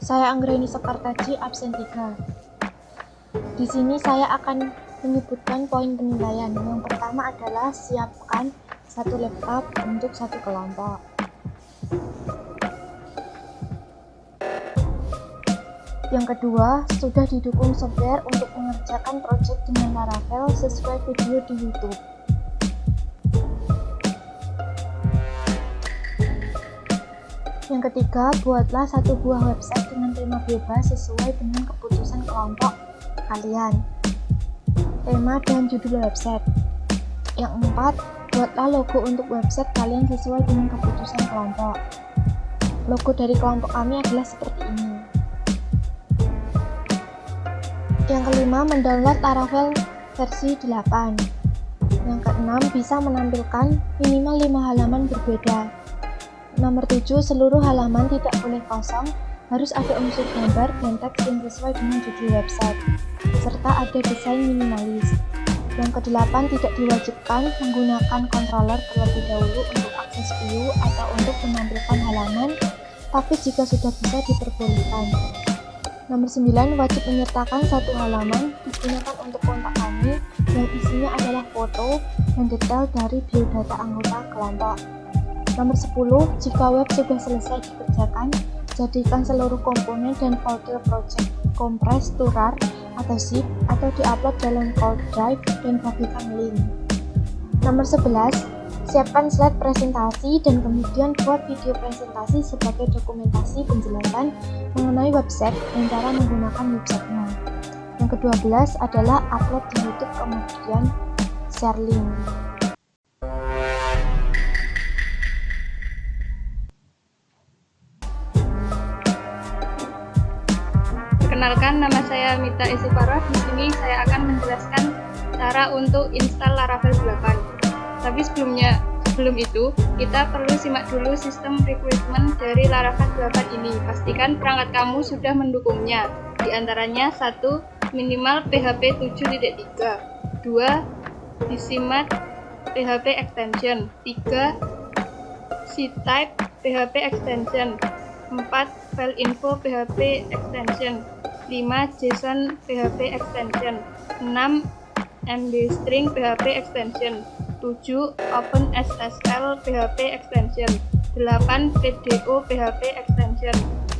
Saya Anggraini Sekartaji, absen 3. Di sini saya akan menyebutkan poin penilaian. Yang pertama adalah siapkan satu laptop untuk satu kelompok. Yang kedua, sudah didukung software untuk mengerjakan proyek dengan Laravel sesuai video di YouTube. Yang ketiga, buatlah satu buah website dengan tema bebas sesuai dengan keputusan kelompok kalian. Tema dan judul website. Yang keempat, buatlah logo untuk website kalian sesuai dengan keputusan kelompok. Logo dari kelompok kami adalah seperti ini. Yang kelima, mendownload Laravel versi 8. Yang keenam, bisa menampilkan minimal 5 halaman berbeda. Nomor 7, seluruh halaman tidak boleh kosong, harus ada unsur gambar dan teks yang sesuai dengan judul website, serta ada desain minimalis. Yang kedelapan, tidak diwajibkan menggunakan controller terlebih dahulu untuk akses view atau untuk menampilkan halaman, tapi jika sudah bisa diperbolehkan. Nomor 9, wajib menyertakan satu halaman digunakan untuk kontak kami yang isinya adalah foto dan detail dari biodata anggota kelompok. Nomor 10, jika web sudah selesai dikerjakan, jadikan seluruh komponen dan folder project kompres to RAR atau zip atau diupload dalam cloud drive dan bagikan link. Nomor 11, siapkan slide presentasi dan kemudian buat video presentasi sebagai dokumentasi penjelasan mengenai website dan cara menggunakan websitenya. Yang ke-12 adalah upload di YouTube kemudian share link. Perkenalkan, nama saya Mita Esiparah. Di sini saya akan menjelaskan cara untuk install Laravel 8. Tapi sebelum itu, kita perlu simak dulu sistem requirement dari Laravel 8 ini. Pastikan perangkat kamu sudah mendukungnya. Di antaranya 1. Minimal PHP 7.3. 2. Disimat PHP extension. 3. C-type PHP extension. 4. File info PHP extension. 5. JSON PHP extension. 6. MD-string PHP extension. 7. OpenSSL PHP extension. 8. PDO PHP extension.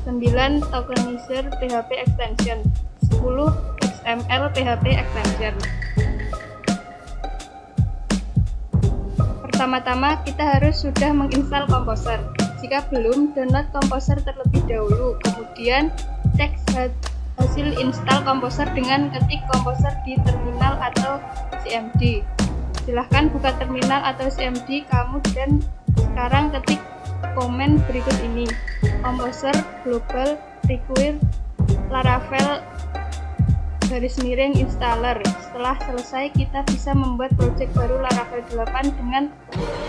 9. Tokenizer PHP extension. 10. XML PHP extension. Pertama-tama kita harus sudah menginstal Composer. Jika belum, download Composer terlebih dahulu. Kemudian cek hasil install Composer dengan ketik Composer di terminal atau CMD. Silahkan buka terminal atau CMD kamu dan sekarang ketik komen berikut ini: Composer global require Laravel _installer. Setelah selesai, kita bisa membuat project baru Laravel 8 dengan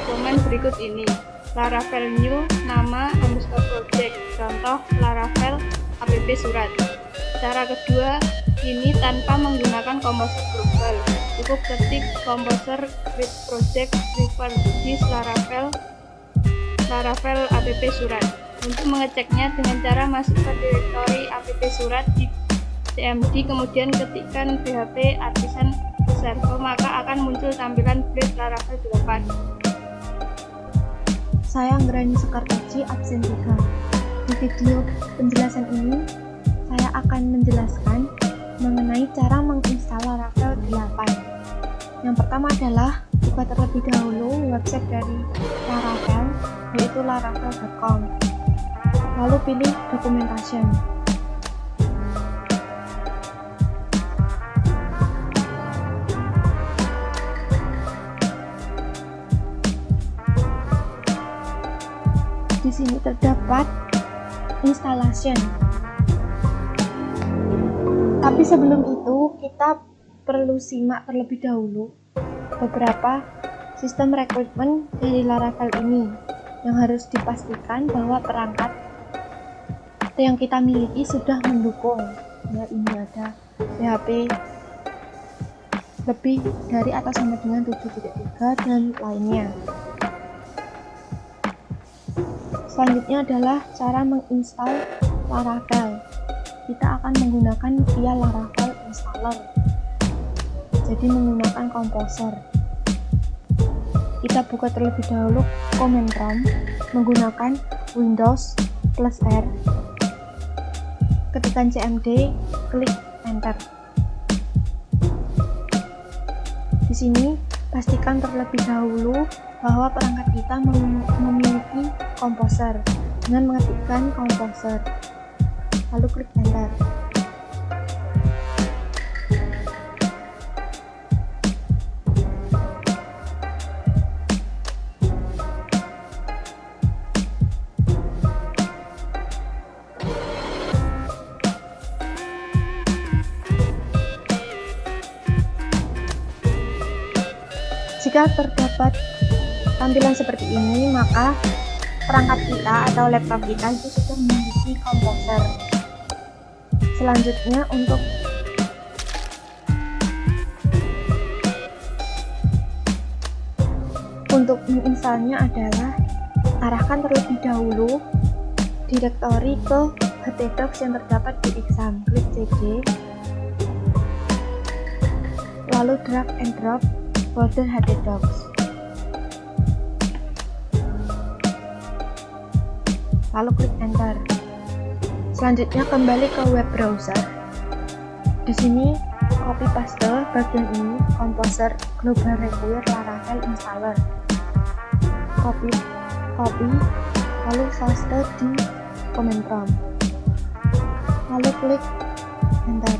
komen berikut ini: Laravel new, nama, _project. Contoh Laravel app surat. Cara kedua, ini tanpa menggunakan Composer global. Cukup ketik Composer create project refer this Laravel app surat. Untuk mengeceknya dengan cara masuk ke direktori app surat di CMD, kemudian ketikkan php artisan server, maka akan muncul tampilan build Laravel 8. Saya Anggraini Sekartaji, absen 3. Di video penjelasan ini, saya akan menjelaskan mengenai cara menginstal Laravel 8. Yang pertama adalah buka terlebih dahulu website dari Laravel, yaitu laravel.com. Lalu pilih documentation. Di sini terdapat installation. Tapi sebelum itu, kita perlu simak terlebih dahulu beberapa sistem rekrutmen dari Laravel ini yang harus dipastikan bahwa perangkat yang kita miliki sudah mendukung. Ya, ini ada PHP lebih dari atau sama dengan 7.3 dan lainnya. Selanjutnya adalah cara menginstal Laravel. Kita akan menggunakan via Laravel installer, jadi menggunakan Composer. Kita buka terlebih dahulu command prompt menggunakan Windows +R, ketikkan cmd, klik enter. Di sini pastikan terlebih dahulu bahwa perangkat kita memiliki Composer dengan mengetikkan Composer, lalu klik enter. Jika terdapat tampilan seperti ini, maka perangkat kita atau laptop kita itu sudah memiliki Composer. Selanjutnya untuk menginstalnya adalah arahkan terlebih dahulu direktori ke htdocs yang terdapat di exam. Klik cd, lalu drag and drop folder htdocs, lalu klik enter. Selanjutnya kembali ke web browser. Di sini copy paste bagian ini, Composer Global Require Laravel Installer. Copy, lalu paste di command prompt, lalu klik enter.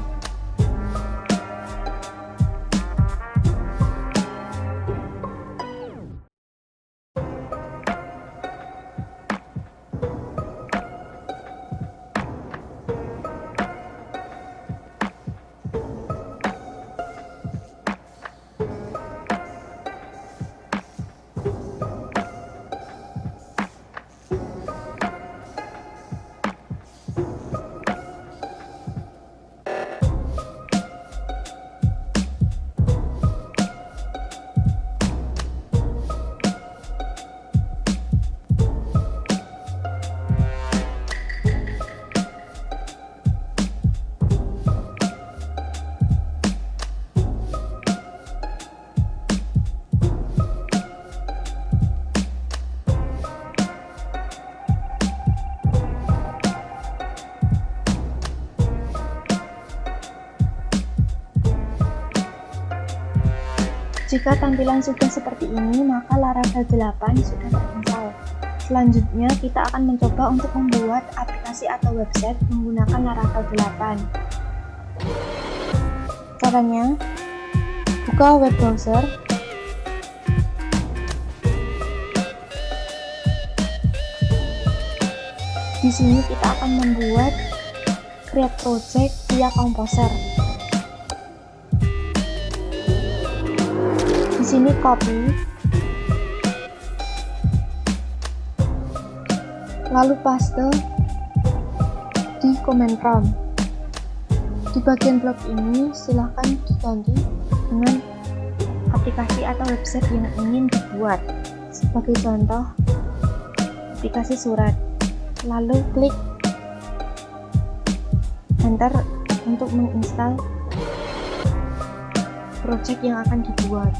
Jika tampilan sudah seperti ini, maka Laravel 8 sudah terinstall. Selanjutnya, kita akan mencoba untuk membuat aplikasi atau website menggunakan Laravel 8. Caranya, buka web browser. Di sini kita akan membuat create project via Composer. Di sini copy, lalu paste di command prompt. Di bagian blok ini silahkan diganti dengan aplikasi atau website yang ingin dibuat. Sebagai contoh, aplikasi surat. Lalu klik enter untuk menginstal project yang akan dibuat.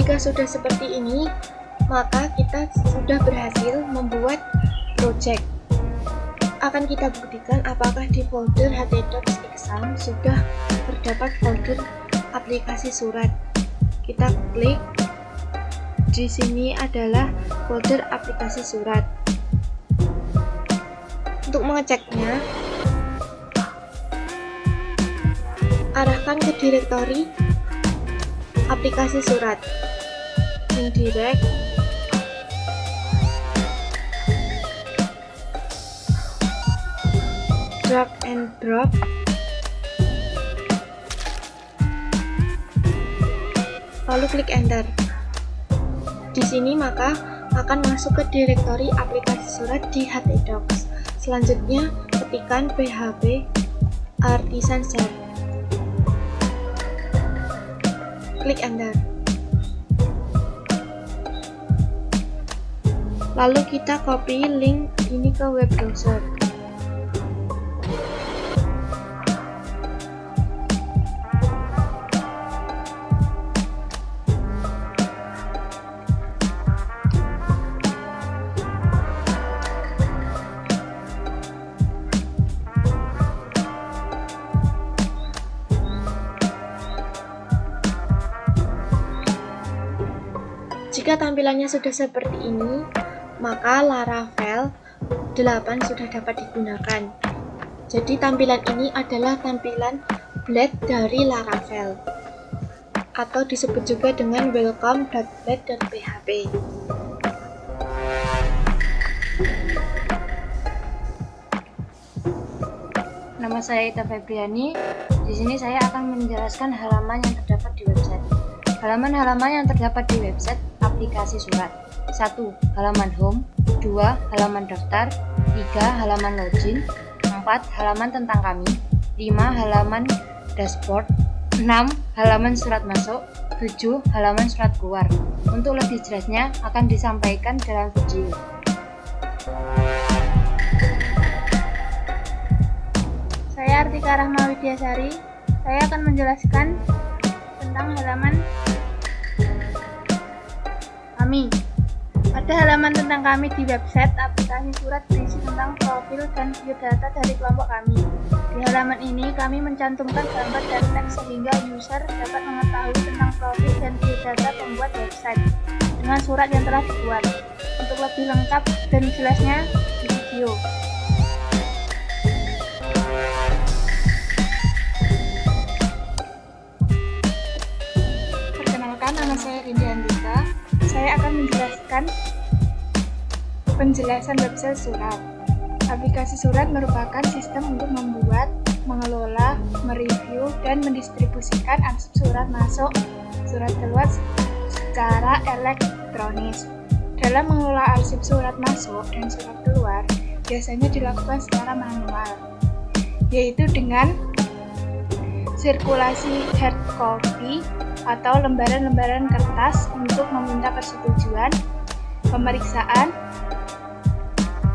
Jika sudah seperti ini, maka kita sudah berhasil membuat project. Akan kita buktikan apakah di folder htdocs exam sudah terdapat folder aplikasi surat. Kita klik. Di sini adalah folder aplikasi surat. Untuk mengeceknya, arahkan ke direktori aplikasi surat. Indirect, drag and drop, lalu klik enter. Di sini maka akan masuk ke direktori aplikasi surat di htdocs. Selanjutnya ketikkan php artisan share. Klik enter. Lalu kita copy link ini ke web browser. Jika tampilannya sudah seperti ini, maka Laravel 8 sudah dapat digunakan. Jadi tampilan ini adalah tampilan blade dari Laravel, atau disebut juga dengan welcome.blade.php. Nama saya Ita Febriani. Di sini saya akan menjelaskan halaman yang terdapat di website. Halaman-halaman yang terdapat di website aplikasi surat. 1. Halaman home. 2. Halaman daftar. 3. Halaman login. 4. Halaman tentang kami. 5. Halaman dashboard. 6. Halaman surat masuk. 7. Halaman surat keluar. Untuk lebih jelasnya akan disampaikan dalam video. Saya Artika Rahma Widyasari. Saya akan menjelaskan tentang halaman kami. Ada halaman tentang kami di website aplikasi surat berisi tentang profil dan biodata dari kelompok kami. Di halaman ini kami mencantumkan gambar dan teks sehingga user dapat mengetahui tentang profil dan biodata pembuat website dengan surat yang telah dibuat. Untuk lebih lengkap dan jelasnya di video. Perkenalkan, nama saya Rindy Andika. Saya akan menjelaskan penjelasan website surat. Aplikasi surat merupakan sistem untuk membuat, mengelola, mereview, dan mendistribusikan arsip surat masuk, surat keluar secara elektronis. Dalam mengelola arsip surat masuk dan surat keluar, biasanya dilakukan secara manual, yaitu dengan sirkulasi hard copy atau lembaran-lembaran kertas untuk meminta persetujuan, pemeriksaan,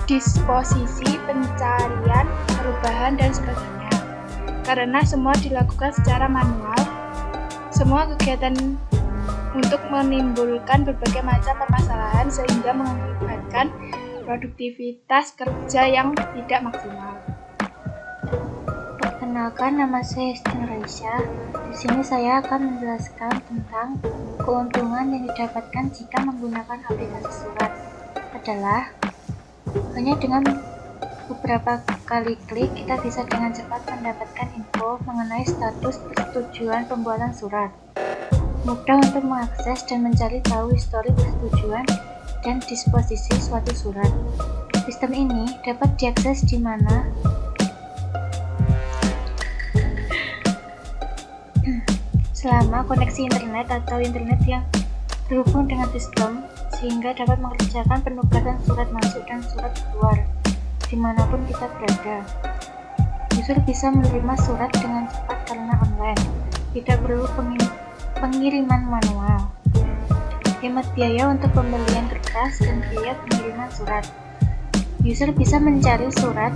disposisi, pencarian, perubahan, dan sebagainya. Karena semua dilakukan secara manual, semua kegiatan untuk menimbulkan berbagai macam permasalahan sehingga mengakibatkan produktivitas kerja yang tidak maksimal. Perkenalkan, nama saya Estin Raisya. Di sini saya akan menjelaskan tentang keuntungan yang didapatkan jika menggunakan aplikasi surat. Adalah hanya dengan beberapa kali klik kita bisa dengan cepat mendapatkan info mengenai status persetujuan pembuatan surat. Mudah untuk mengakses dan mencari tahu histori persetujuan dan disposisi suatu surat. Sistem ini dapat diakses di mana selama koneksi internet atau internet yang terhubung dengan sistem, sehingga dapat mengerjakan penugasan surat masuk dan surat keluar dimanapun kita berada. User bisa menerima surat dengan cepat karena online, tidak perlu pengiriman manual. Hemat biaya untuk pembelian kertas dan biaya pengiriman surat. User bisa mencari surat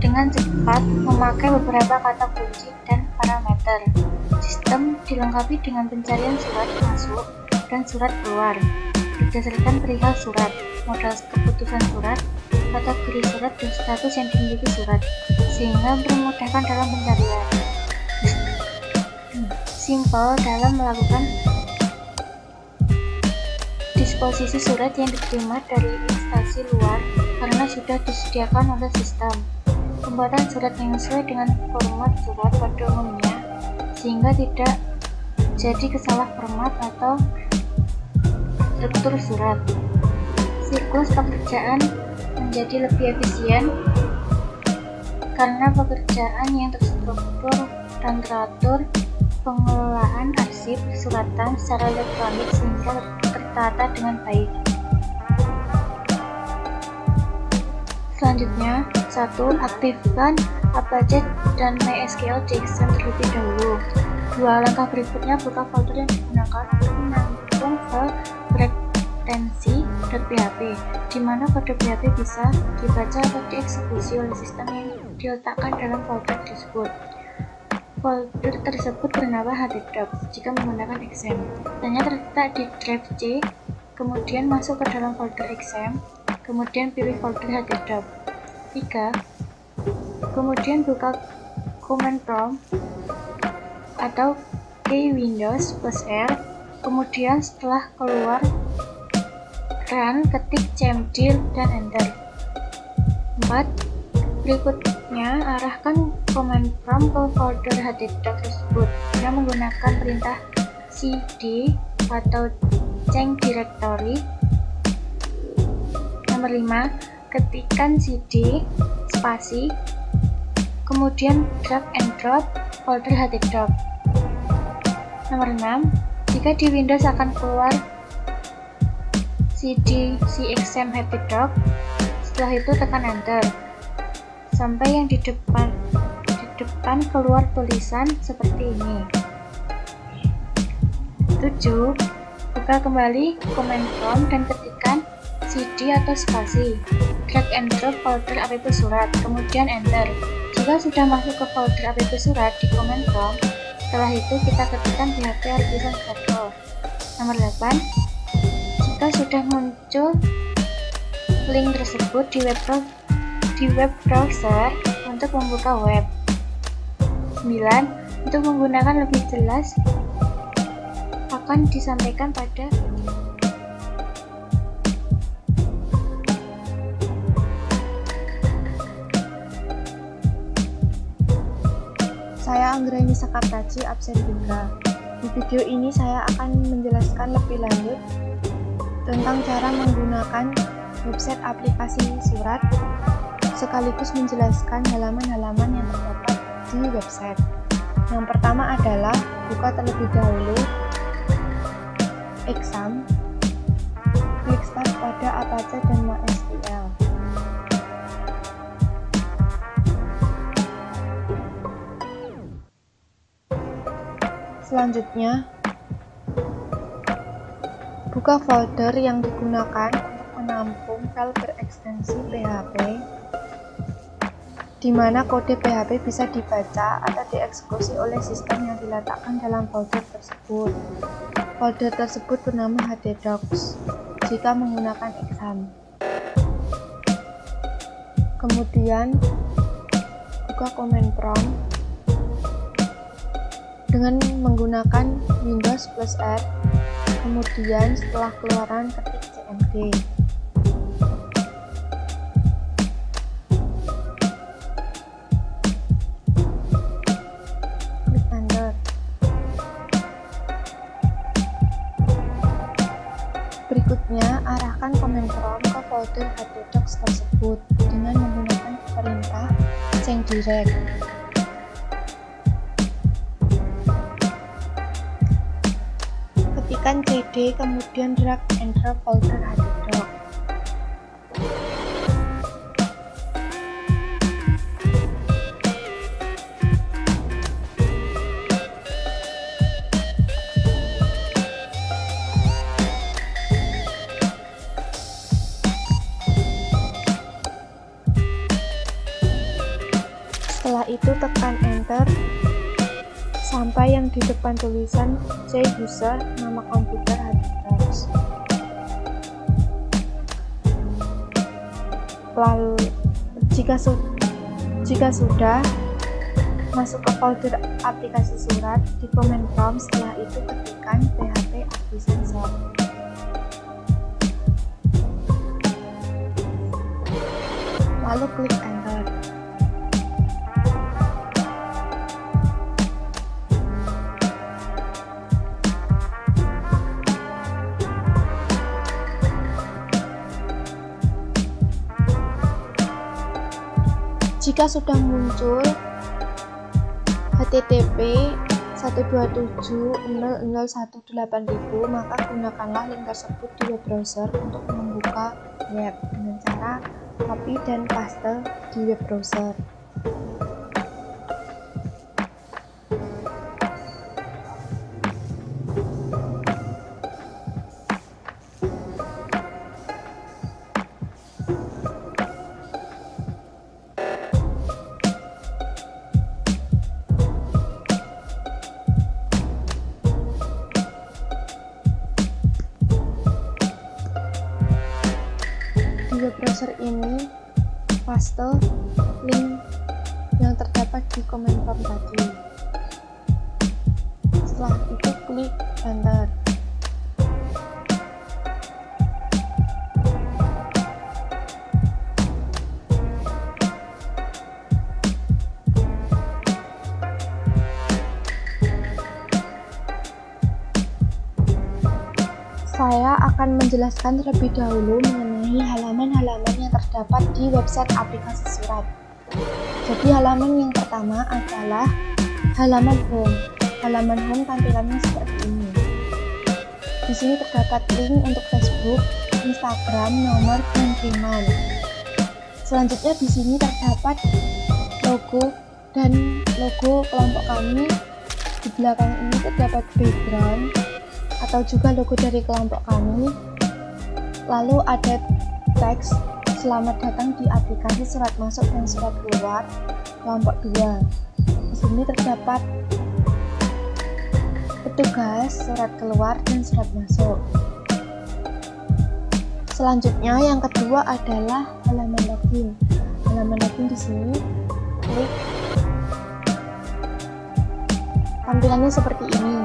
dengan cepat memakai beberapa kata kunci dan parameter. Sistem dilengkapi dengan pencarian surat masuk, dan surat keluar berdasarkan perihal surat, modal keputusan surat, kategori surat, dan status yang dimiliki surat, sehingga memudahkan dalam pencarian. Simple dalam melakukan disposisi surat yang diterima dari instansi luar karena sudah disediakan oleh sistem. Pembuatan surat yang sesuai dengan format surat pada umumnya, sehingga tidak jadi kesalah format atau struktur surat. Siklus pekerjaan menjadi lebih efisien karena pekerjaan yang terstruktur dan teratur, pengelolaan arsip suratan secara elektronik sehingga tertata dengan baik. Selanjutnya, 1. Aktifkan Apache dan MySQL JSON terlebih dahulu. 2. Langkah berikutnya buka folder yang digunakan untuk menampung file berekstensi.php, di mana kode PHP bisa dibaca atau dieksekusi oleh sistem yang diletakkan dalam folder tersebut. Folder tersebut bernama htdoc jika menggunakan XAMPP. Hanya terletak di drive C, kemudian masuk ke dalam folder XAMPP, kemudian pilih folder htdoc. 3. Kemudian buka command prompt atau key Windows plus R, kemudian setelah keluar run, ketik cmd dan enter. 4. Berikutnya, arahkan command prompt ke folder htdoc tersebut dengan menggunakan perintah cd atau change directory. Nomor 5. Ketikkan cd spasi, kemudian drag and drop folder htdoc. Nomor 6. Jika di Windows akan keluar cd cxmp htdoc, setelah itu tekan enter sampai yang di depan keluar tulisan seperti ini. 7. Buka kembali command prompt dan ketikkan cd atau spasi, drag and drop folder app surat, kemudian enter. Jika sudah masuk ke folder app surat di command prompt, setelah itu kita ketikkan php artisan control. Nomor 8. Jika sudah muncul link tersebut di web browser untuk membuka web. 9. Untuk menggunakan lebih jelas akan disampaikan pada video. Saya Anggraini Sakartaji, absen 3. Di video ini saya akan menjelaskan lebih lanjut tentang cara menggunakan website aplikasi surat, sekaligus menjelaskan halaman-halaman yang terdapat di website. Yang pertama adalah buka terlebih dahulu exam, klik start pada Apache dan MySQL. Selanjutnya, buka folder yang digunakan untuk menampung file berekstensi PHP, di mana kode PHP bisa dibaca atau dieksekusi oleh sistem yang diletakkan dalam folder tersebut. Folder tersebut bernama htdocs jika menggunakan exam. Kemudian, buka command prompt dengan menggunakan Windows plus R, kemudian setelah keluaran ketik cmd. Klik enter. Berikutnya, arahkan command prompt ke folder htdocs tersebut dengan menggunakan perintah change direct. Ketikkan cd kemudian drag and drop folder htdoc. Setelah itu tekan enter sampai yang di depan tulisan C user, nama komputer harddisk. Lalu jika sudah masuk ke folder aplikasi surat, di command prompt setelah itu ketikkan php artisan shop. Lalu klik enter. Jika sudah muncul HTTP 127.00.1.8000, maka gunakanlah link tersebut di web browser untuk membuka web dengan cara copy dan paste di web browser. Di web browser ini paste link yang terdapat di command prompt tadi. Setelah itu klik enter. Saya akan menjelaskan terlebih dahulu mengenai halaman-halaman yang terdapat di website aplikasi surat. Jadi halaman yang pertama adalah halaman home. Halaman home tampilannya seperti ini. Di sini terdapat link untuk Facebook, Instagram, nomor, dan kiriman. Selanjutnya di sini terdapat logo dan logo kelompok kami. Di belakang ini terdapat background atau juga logo dari kelompok kami. Lalu ada teks selamat datang di aplikasi surat masuk dan surat keluar kelompok 2. Di sini terdapat petugas, surat keluar, dan surat masuk. Selanjutnya yang kedua adalah halaman login. Halaman login di sini klik. Tampilannya seperti ini.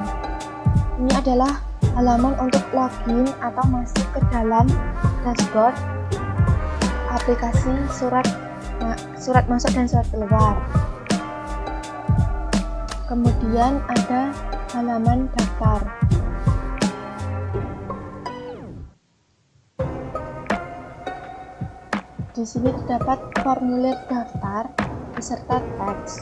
Ini adalah halaman untuk login atau masuk ke dalam dashboard aplikasi surat masuk dan surat keluar. Kemudian ada halaman daftar. Di sini terdapat formulir daftar beserta teks.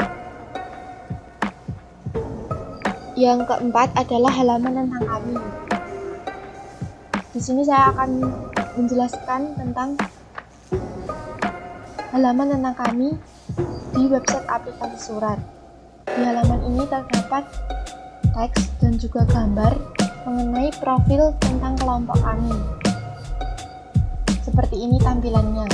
Yang keempat adalah halaman tentang kami. Di sini saya akan menjelaskan tentang halaman tentang kami di website aplikasi surat. Di halaman ini terdapat teks dan juga gambar mengenai profil tentang kelompok kami. Seperti ini tampilannya.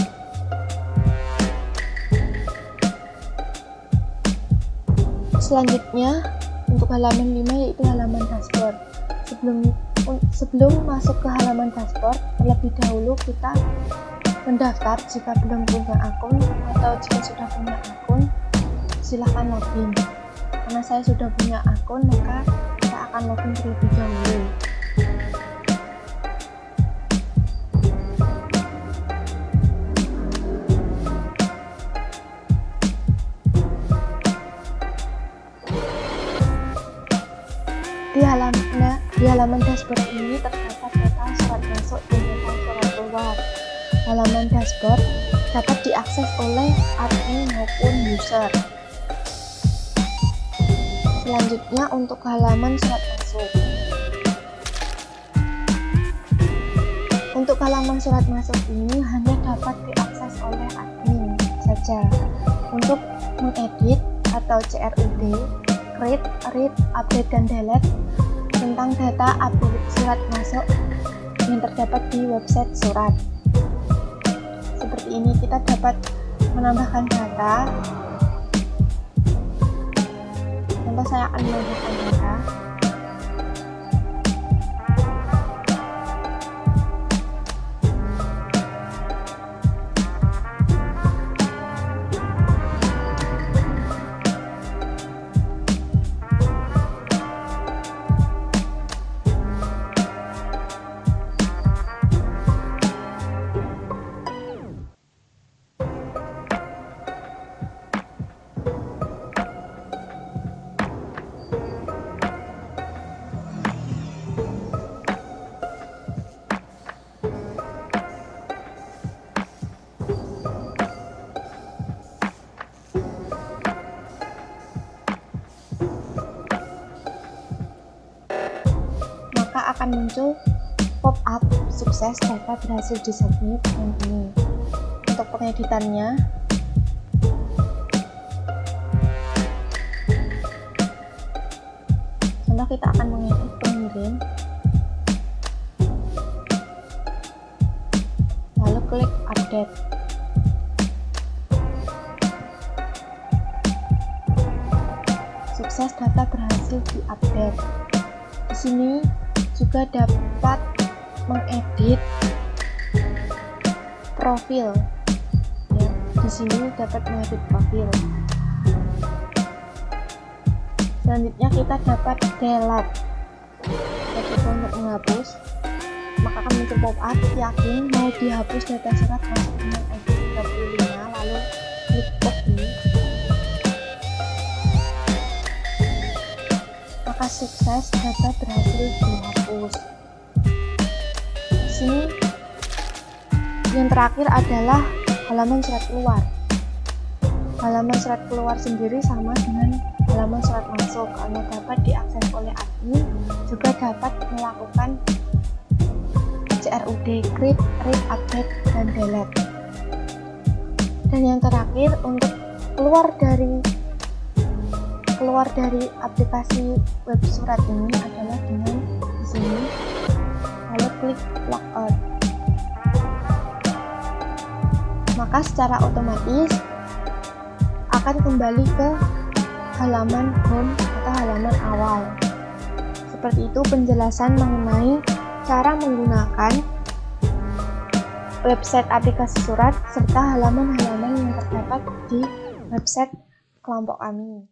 Selanjutnya untuk halaman 5 yaitu halaman dashboard. Sebelum masuk ke halaman dashboard, terlebih dahulu kita mendaftar jika belum punya akun, atau jika sudah punya akun silahkan login. Karena saya sudah punya akun, maka saya akan login terlebih dahulu. Di halaman dashboard ini terdapat data surat masuk dan data surat keluar. Halaman dashboard dapat diakses oleh admin maupun user. Selanjutnya untuk halaman surat masuk. Untuk halaman surat masuk ini hanya dapat diakses oleh admin saja. Untuk mengedit atau CRUD, create, read, update, dan delete tentang data update surat masuk yang terdapat di website surat. Seperti ini kita dapat menambahkan data. Contoh saya saya akan menambahkan data. Maka akan muncul pop-up sukses data berhasil disubmit yang ini. Untuk pengeditannya, contoh kita akan mengedit pengirim, lalu klik update. Sukses data berhasil diupdate. Di sini juga dapat mengedit profil. Ya, di sini dapat mengedit profil. Selanjutnya kita dapat delete. Ketika untuk menghapus, maka akan muncul pop-up yakin mau dihapus data surat masuk dengan ID 35, lalu klik OK. Maka sukses data berhasil dihapus. Di sini yang terakhir adalah halaman surat keluar. Halaman surat keluar sendiri sama dengan halaman surat masuk, karena dapat diakses oleh admin, juga dapat melakukan CRUD, create, read, update, dan delete. Dan yang terakhir, untuk keluar dari aplikasi web surat ini adalah dengan di sini, lalu klik logout. Maka secara otomatis akan kembali ke halaman home atau halaman awal. Seperti itu penjelasan mengenai cara menggunakan website aplikasi surat serta halaman-halaman yang terdapat di website kelompok kami.